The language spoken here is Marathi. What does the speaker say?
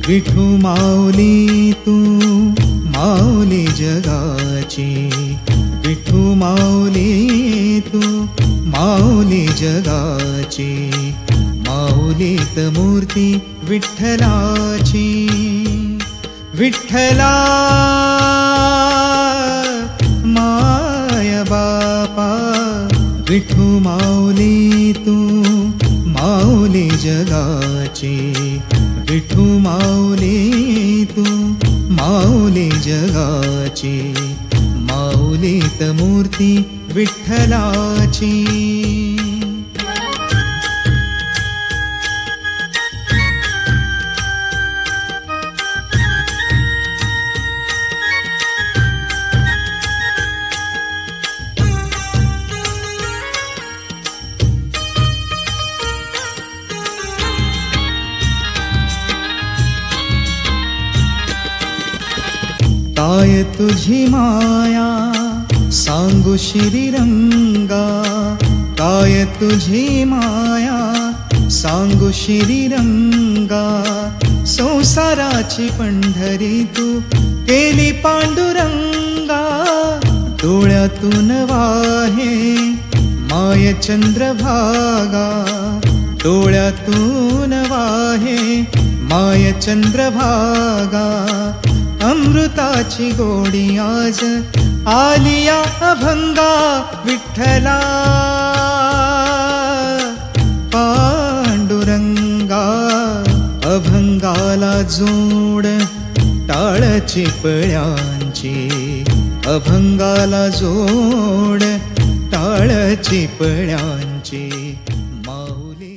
विठू माऊली तू माऊली जगाची, विठू माऊली तू माऊली जगाची, माऊलीत मूर्ती विठ्ठलाची. विठ्ठला माय बापा, विठू माऊली तू माऊली जगाची, विठू माऊली तू माऊली जगाची, माऊलीत मूर्ती विठ्ठलाची. काय तुझी माया सांगू श्रीरंगा, काय तुझी माया सांगू श्रीरंगा, संसाराची पंढरी तू केली पांडुरंगा. डोळ्यातून वाहे माय चंद्रभागा, डोळ्यातून वाहे माय चंद्रभागा. अमृताची गोडी आज आलिया अभंगा, विठ्ठला पांडुरंगा. अभंगाला जोड टाळ चिपळ्यांची, अभंगाला जोड टाळ चिपळ्यांची, माऊली.